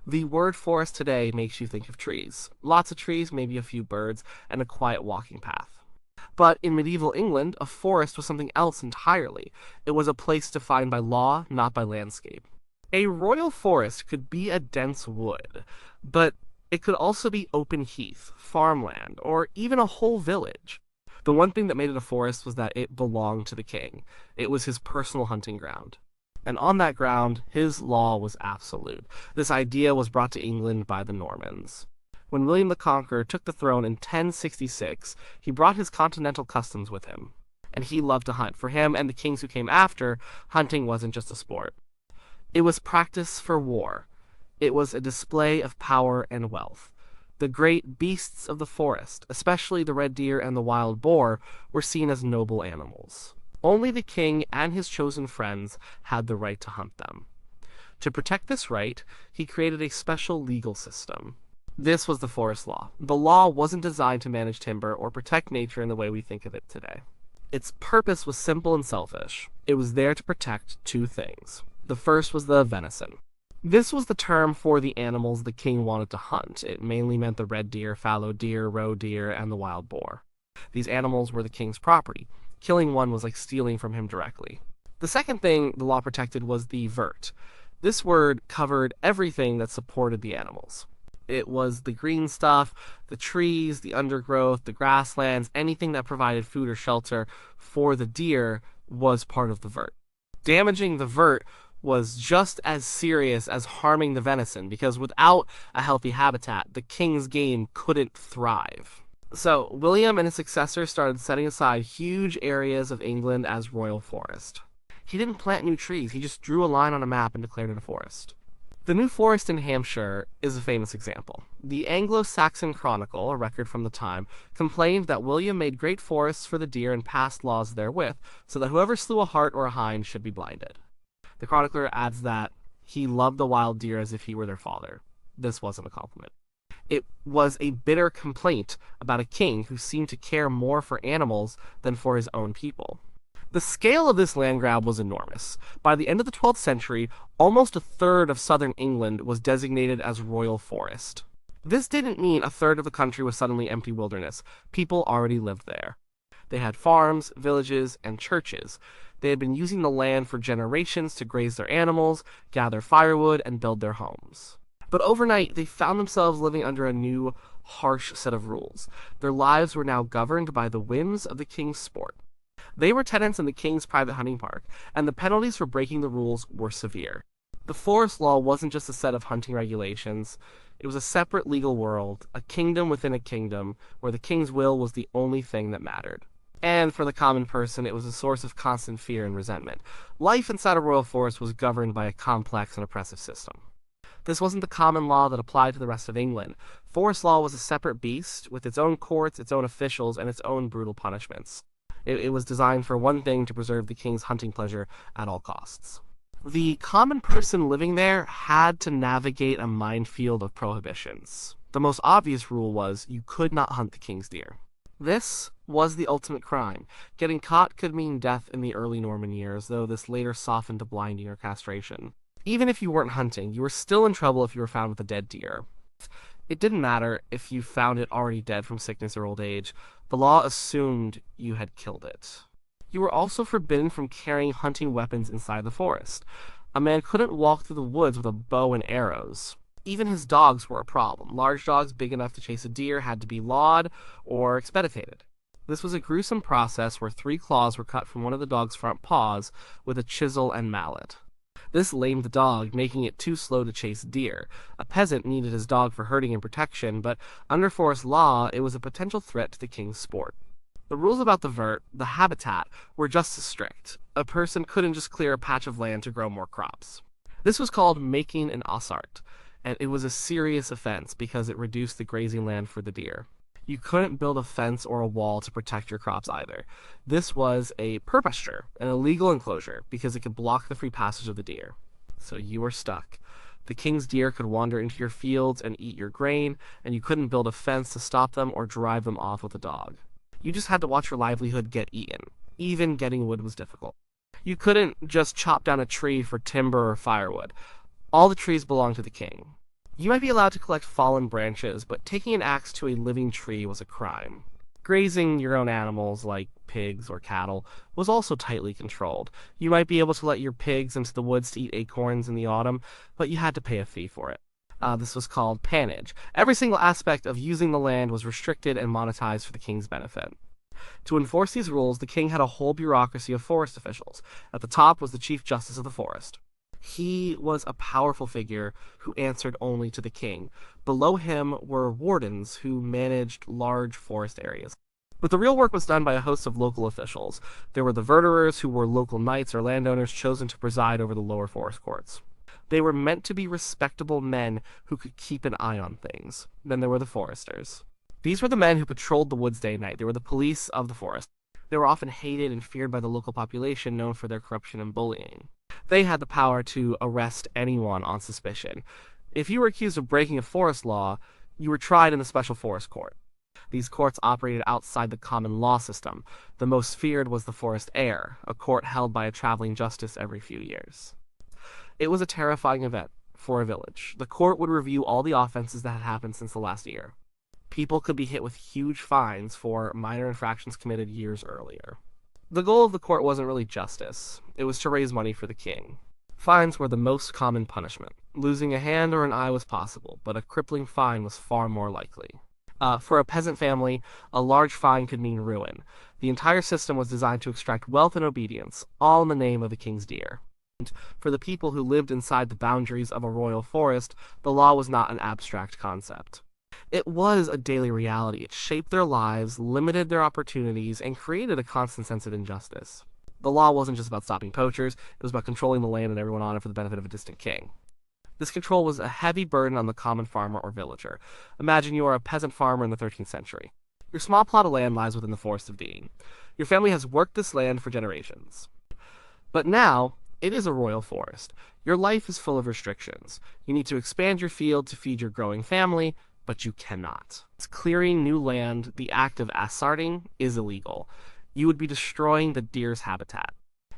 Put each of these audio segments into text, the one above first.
The word forest today makes you think of trees. Lots of trees, maybe a few birds, and a quiet walking path. But in medieval England, a forest was something else entirely. It was a place defined by law, not by landscape. A royal forest could be a dense wood, but it could also be open heath, farmland, or even a whole village. The one thing that made it a forest was that it belonged to the king. It was his personal hunting ground. And on that ground, his law was absolute. This idea was brought to England by the Normans. When William the Conqueror took the throne in 1066, he brought his continental customs with him. And he loved to hunt. For him and the kings who came after, hunting wasn't just a sport. It was practice for war. It was a display of power and wealth. The great beasts of the forest, especially the red deer and the wild boar, were seen as noble animals. Only the king and his chosen friends had the right to hunt them. To protect this right, he created a special legal system. This was the forest law. The law wasn't designed to manage timber or protect nature in the way we think of it today. Its purpose was simple and selfish. It was there to protect two things. The first was the venison. This was the term for the animals the king wanted to hunt. It mainly meant the red deer, fallow deer, roe deer, and the wild boar. These animals were the king's property. Killing one was like stealing from him directly. The second thing the law protected was the vert. This word covered everything that supported the animals. It was the green stuff, the trees, the undergrowth, the grasslands, anything that provided food or shelter for the deer was part of the vert. Damaging the vert was just as serious as harming the venison, because without a healthy habitat, the king's game couldn't thrive. So, William and his successors started setting aside huge areas of England as royal forest. He didn't plant new trees, he just drew a line on a map and declared it a forest. The New Forest in Hampshire is a famous example. The Anglo-Saxon Chronicle, a record from the time, complained that William made great forests for the deer and passed laws therewith, so that whoever slew a hart or a hind should be blinded. The chronicler adds that he loved the wild deer as if he were their father. This wasn't a compliment. It was a bitter complaint about a king who seemed to care more for animals than for his own people. The scale of this land grab was enormous. By the end of the 12th century, almost a third of southern England was designated as royal forest. This didn't mean a third of the country was suddenly empty wilderness. People already lived there. They had farms, villages, and churches. They had been using the land for generations to graze their animals, gather firewood, and build their homes. But overnight, they found themselves living under a new, harsh set of rules. Their lives were now governed by the whims of the king's sport. They were tenants in the king's private hunting park, and the penalties for breaking the rules were severe. The forest law wasn't just a set of hunting regulations. It was a separate legal world, a kingdom within a kingdom, where the king's will was the only thing that mattered. And for the common person, it was a source of constant fear and resentment. Life inside a royal forest was governed by a complex and oppressive system. This wasn't the common law that applied to the rest of England. Forest law was a separate beast, with its own courts, its own officials, and its own brutal punishments. It was designed for one thing: to preserve the king's hunting pleasure at all costs. The common person living there had to navigate a minefield of prohibitions. The most obvious rule was you could not hunt the king's deer. This was the ultimate crime. Getting caught could mean death in the early Norman years, though this later softened to blinding or castration. Even if you weren't hunting, you were still in trouble if you were found with a dead deer. It didn't matter if you found it already dead from sickness or old age. The law assumed you had killed it. You were also forbidden from carrying hunting weapons inside the forest. A man couldn't walk through the woods with a bow and arrows. Even his dogs were a problem. Large dogs big enough to chase a deer had to be lawed or expedited. This was a gruesome process where 3 claws were cut from one of the dog's front paws with a chisel and mallet. This lamed the dog, making it too slow to chase deer. A peasant needed his dog for herding and protection, but under forest law, it was a potential threat to the king's sport. The rules about the vert, the habitat, were just as strict. A person couldn't just clear a patch of land to grow more crops. This was called making an osart, and it was a serious offense because it reduced the grazing land for the deer. You couldn't build a fence or a wall to protect your crops either. This was a purposture, an illegal enclosure, because it could block the free passage of the deer. So you were stuck. The king's deer could wander into your fields and eat your grain, and you couldn't build a fence to stop them or drive them off with a dog. You just had to watch your livelihood get eaten. Even getting wood was difficult. You couldn't just chop down a tree for timber or firewood. All the trees belonged to the king. You might be allowed to collect fallen branches, but taking an axe to a living tree was a crime. Grazing your own animals, like pigs or cattle, was also tightly controlled. You might be able to let your pigs into the woods to eat acorns in the autumn, but you had to pay a fee for it. This was called pannage. Every single aspect of using the land was restricted and monetized for the king's benefit. To enforce these rules, the king had a whole bureaucracy of forest officials. At the top was the chief justice of the forest. He was a powerful figure who answered only to the king. Below him were wardens who managed large forest areas. But the real work was done by a host of local officials. There were the verterers, who were local knights or landowners chosen to preside over the lower forest courts. They were meant to be respectable men who could keep an eye on things. Then there were the foresters. These were the men who patrolled the woods day and night. They were the police of the forest. They were often hated and feared by the local population, known for their corruption and bullying. They had the power to arrest anyone on suspicion. If you were accused of breaking a forest law, you were tried in the special forest court. These courts operated outside the common law system. The most feared was the forest heir, a court held by a traveling justice every few years. It was a terrifying event for a village. The court would review all the offenses that had happened since the last year. People could be hit with huge fines for minor infractions committed years earlier. The goal of the court wasn't really justice. It was to raise money for the king. Fines were the most common punishment. Losing a hand or an eye was possible, but a crippling fine was far more likely. For a peasant family, a large fine could mean ruin. The entire system was designed to extract wealth and obedience, all in the name of the king's deer. For the people who lived inside the boundaries of a royal forest, the law was not an abstract concept. It was a daily reality. It shaped their lives, limited their opportunities, and created a constant sense of injustice. The law wasn't just about stopping poachers, it was about controlling the land and everyone on it for the benefit of a distant king. This control was a heavy burden on the common farmer or villager. Imagine you are a peasant farmer in the 13th century. Your small plot of land lies within the Forest of Dean. Your family has worked this land for generations. But now, it is a royal forest. Your life is full of restrictions. You need to expand your field to feed your growing family, but you cannot. Clearing new land, the act of assarting, is illegal. You would be destroying the deer's habitat.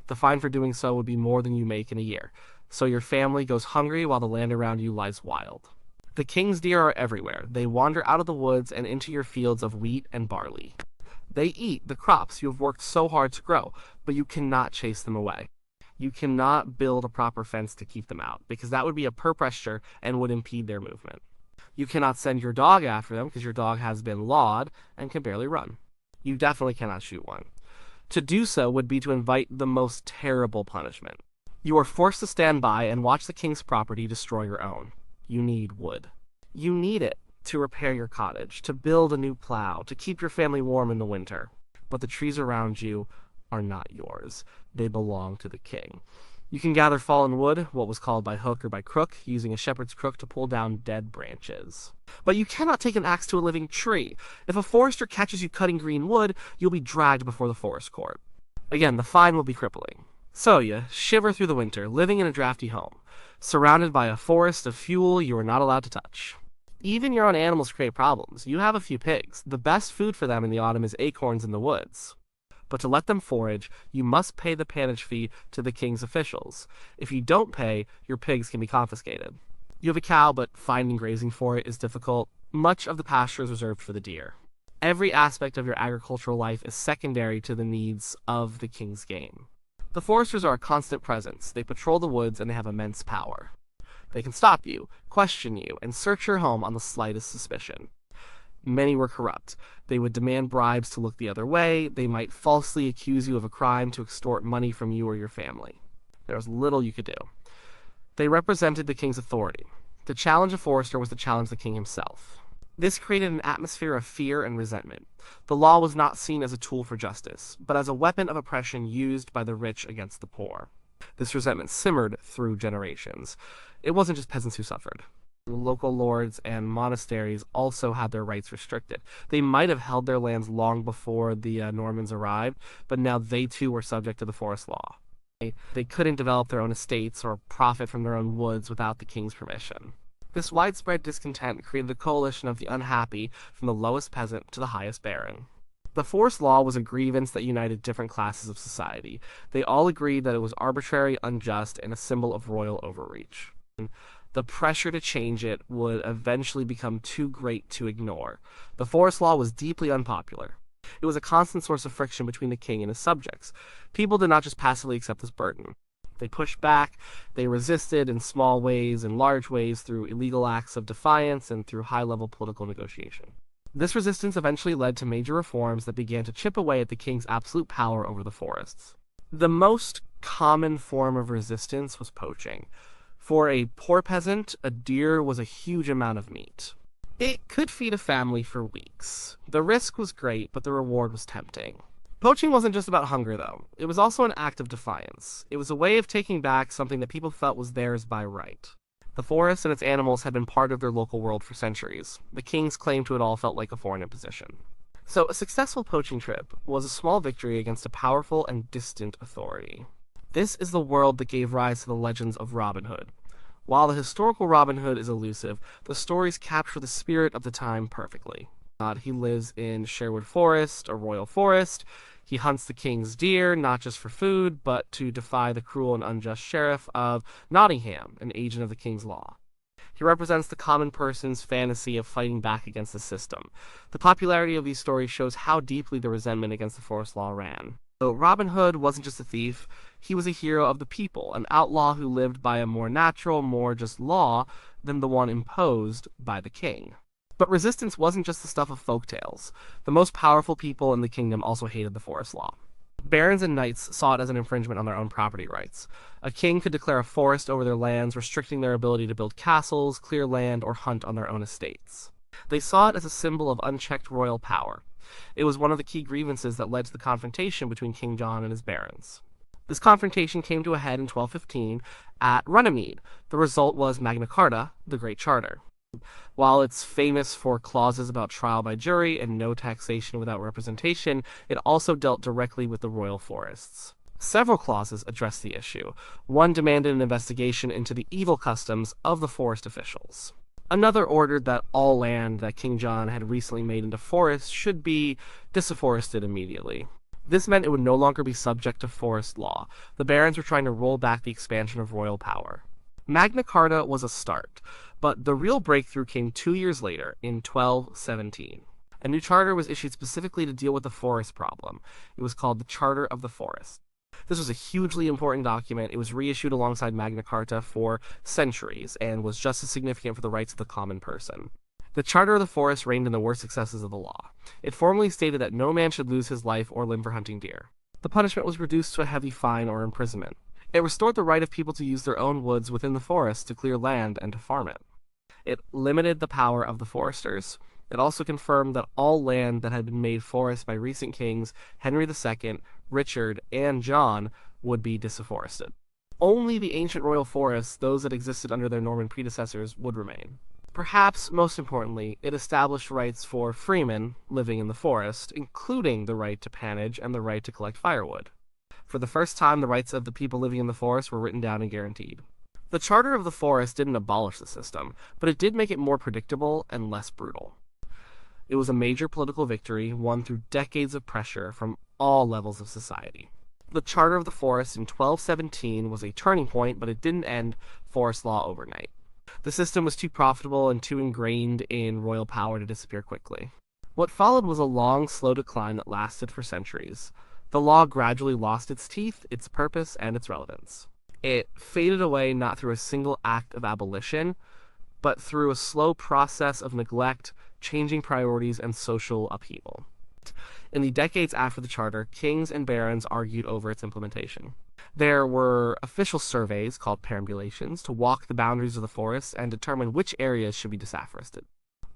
The fine for doing so would be more than you make in a year, so your family goes hungry while the land around you lies wild. The king's deer are everywhere. They wander out of the woods and into your fields of wheat and barley. They eat the crops you have worked so hard to grow, but you cannot chase them away. You cannot build a proper fence to keep them out, because that would be a pressure and would impede their movement. You cannot send your dog after them, because your dog has been lawed and can barely run. You definitely cannot shoot one. To do so would be to invite the most terrible punishment. You are forced to stand by and watch the king's property destroy your own. You need wood. You need it to repair your cottage, to build a new plow, to keep your family warm in the winter. But the trees around you are not yours. They belong to the king. You can gather fallen wood, what was called by hook or by crook, using a shepherd's crook to pull down dead branches. But you cannot take an axe to a living tree. If a forester catches you cutting green wood, you'll be dragged before the forest court. Again, the fine will be crippling. So you shiver through the winter, living in a drafty home, surrounded by a forest of fuel you are not allowed to touch. Even your own animals create problems. You have a few pigs. The best food for them in the autumn is acorns in the woods. But to let them forage, you must pay the pannage fee to the king's officials. If you don't pay, your pigs can be confiscated. You have a cow, but finding grazing for it is difficult. Much of the pasture is reserved for the deer. Every aspect of your agricultural life is secondary to the needs of the king's game. The foresters are a constant presence. They patrol the woods and they have immense power. They can stop you, question you, and search your home on the slightest suspicion. Many were corrupt. They would demand bribes to look the other way. They might falsely accuse you of a crime to extort money from you or your family. There was little you could do. They represented the king's authority. To challenge a forester was to challenge the king himself. This created an atmosphere of fear and resentment. The law was not seen as a tool for justice, but as a weapon of oppression used by the rich against the poor. This resentment simmered through generations. It wasn't just peasants who suffered. Local lords and monasteries also had their rights restricted. They might have held their lands long before the Normans arrived, but now they too were subject to the forest law. They couldn't develop their own estates or profit from their own woods without the king's permission. This widespread discontent created a coalition of the unhappy from the lowest peasant to the highest baron. The forest law was a grievance that united different classes of society. They all agreed that it was arbitrary, unjust, and a symbol of royal overreach. The pressure to change it would eventually become too great to ignore. The forest law was deeply unpopular. It was a constant source of friction between the king and his subjects. People did not just passively accept this burden. They pushed back, they resisted in small ways and large ways through illegal acts of defiance and through high-level political negotiation. This resistance eventually led to major reforms that began to chip away at the king's absolute power over the forests. The most common form of resistance was poaching. For a poor peasant, a deer was a huge amount of meat. It could feed a family for weeks. The risk was great, but the reward was tempting. Poaching wasn't just about hunger, though. It was also an act of defiance. It was a way of taking back something that people felt was theirs by right. The forest and its animals had been part of their local world for centuries. The king's claim to it all felt like a foreign imposition. So, a successful poaching trip was a small victory against a powerful and distant authority. This is the world that gave rise to the legends of Robin Hood. While the historical Robin Hood is elusive, the stories capture the spirit of the time perfectly. He lives in Sherwood Forest, a royal forest. He hunts the king's deer, not just for food, but to defy the cruel and unjust sheriff of Nottingham, an agent of the king's law. He represents the common person's fantasy of fighting back against the system. The popularity of these stories shows how deeply the resentment against the forest law ran. So Robin Hood wasn't just a thief, he was a hero of the people, an outlaw who lived by a more natural, more just law than the one imposed by the king. But resistance wasn't just the stuff of folktales. The most powerful people in the kingdom also hated the forest law. Barons and knights saw it as an infringement on their own property rights. A king could declare a forest over their lands, restricting their ability to build castles, clear land, or hunt on their own estates. They saw it as a symbol of unchecked royal power. It was one of the key grievances that led to the confrontation between King John and his barons. This confrontation came to a head in 1215 at Runnymede. The result was Magna Carta, the Great Charter. While it's famous for clauses about trial by jury and no taxation without representation, it also dealt directly with the royal forests. Several clauses addressed the issue. One demanded an investigation into the evil customs of the forest officials. Another ordered that all land that King John had recently made into forests should be disafforested immediately. This meant it would no longer be subject to forest law. The barons were trying to roll back the expansion of royal power. Magna Carta was a start, but the real breakthrough came 2 years later, in 1217. A new charter was issued specifically to deal with the forest problem. It was called the Charter of the Forest. This was a hugely important document. It was reissued alongside Magna Carta for centuries and was just as significant for the rights of the common person. The Charter of the Forest reigned in the worst excesses of the law. It formally stated that no man should lose his life or limb for hunting deer. The punishment was reduced to a heavy fine or imprisonment. It restored the right of people to use their own woods within the forest to clear land and to farm it. It limited the power of the foresters. It also confirmed that all land that had been made forest by recent kings, Henry II, Richard, and John, would be disafforested. Only the ancient royal forests, those that existed under their Norman predecessors, would remain. Perhaps most importantly, it established rights for freemen living in the forest, including the right to pannage and the right to collect firewood. For the first time, the rights of the people living in the forest were written down and guaranteed. The Charter of the Forest didn't abolish the system, but it did make it more predictable and less brutal. It was a major political victory, won through decades of pressure from all levels of society. The Charter of the Forest in 1217 was a turning point, but it didn't end forest law overnight. The system was too profitable and too ingrained in royal power to disappear quickly. What followed was a long, slow decline that lasted for centuries. The law gradually lost its teeth, its purpose, and its relevance. It faded away not through a single act of abolition, but through a slow process of neglect, changing priorities, and social upheaval. In the decades after the charter, kings and barons argued over its implementation. There were official surveys, called perambulations, to walk the boundaries of the forest and determine which areas should be disafforested.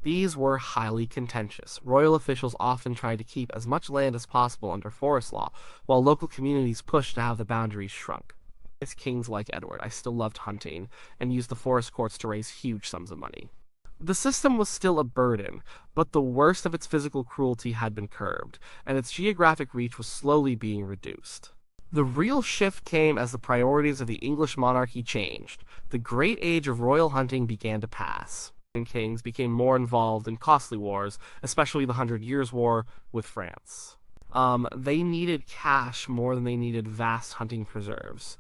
These were highly contentious. Royal officials often tried to keep as much land as possible under forest law, while local communities pushed to have the boundaries shrunk. As kings like Edward, I still loved hunting, and used the forest courts to raise huge sums of money. The system was still a burden, but the worst of its physical cruelty had been curbed, and its geographic reach was slowly being reduced. The real shift came as the priorities of the English monarchy changed. The great age of royal hunting began to pass, and kings became more involved in costly wars, especially the 100 Years' War with France. They needed cash more than they needed vast hunting preserves.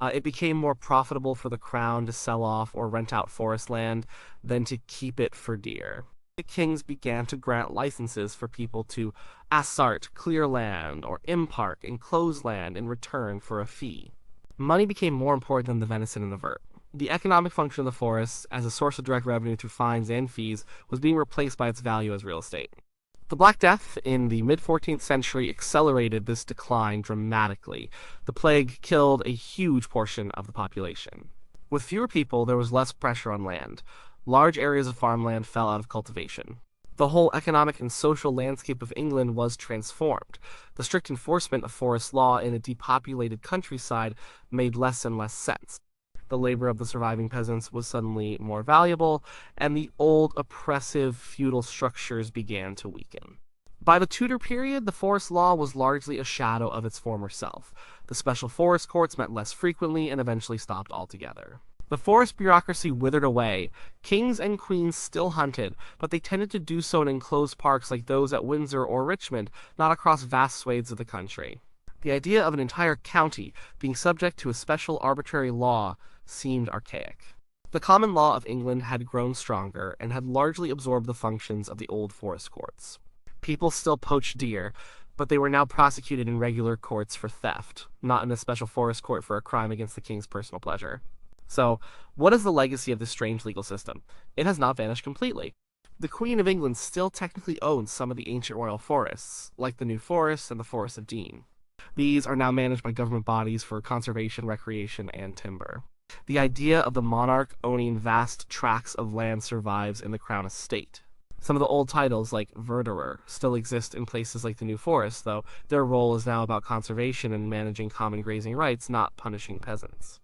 It became more profitable for the crown to sell off or rent out forest land than to keep it for deer. The kings began to grant licenses for people to assart, clear land, or impark, enclose land in return for a fee. Money became more important than the venison and the vert. The economic function of the forests, as a source of direct revenue through fines and fees, was being replaced by its value as real estate. The Black Death in the mid-14th century accelerated this decline dramatically. The plague killed a huge portion of the population. With fewer people, there was less pressure on land. Large areas of farmland fell out of cultivation. The whole economic and social landscape of England was transformed. The strict enforcement of forest law in a depopulated countryside made less and less sense. The labor of the surviving peasants was suddenly more valuable, and the old oppressive feudal structures began to weaken. By the Tudor period, the forest law was largely a shadow of its former self. The special forest courts met less frequently and eventually stopped altogether. The forest bureaucracy withered away. Kings and queens still hunted, but they tended to do so in enclosed parks like those at Windsor or Richmond, not across vast swathes of the country. The idea of an entire county being subject to a special arbitrary law seemed archaic. The common law of England had grown stronger and had largely absorbed the functions of the old forest courts. People still poached deer, but they were now prosecuted in regular courts for theft, not in a special forest court for a crime against the king's personal pleasure. So, what is the legacy of this strange legal system? It has not vanished completely. The Queen of England still technically owns some of the ancient royal forests, like the New Forest and the Forest of Dean. These are now managed by government bodies for conservation, recreation, and timber. The idea of the monarch owning vast tracts of land survives in the Crown Estate. Some of the old titles, like verderer, still exist in places like the New Forest, though their role is now about conservation and managing common grazing rights, not punishing peasants.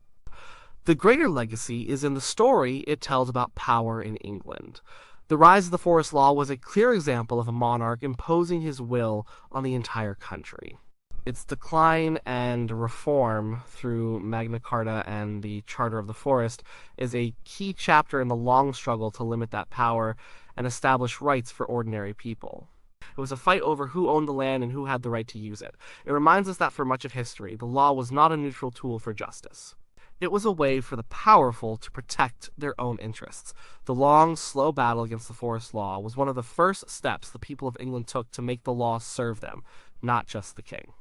The greater legacy is in the story it tells about power in England. The rise of the forest law was a clear example of a monarch imposing his will on the entire country. Its decline and reform through Magna Carta and the Charter of the Forest is a key chapter in the long struggle to limit that power and establish rights for ordinary people. It was a fight over who owned the land and who had the right to use it. It reminds us that for much of history, the law was not a neutral tool for justice. It was a way for the powerful to protect their own interests. The long, slow battle against the forest law was one of the first steps the people of England took to make the law serve them, not just the king.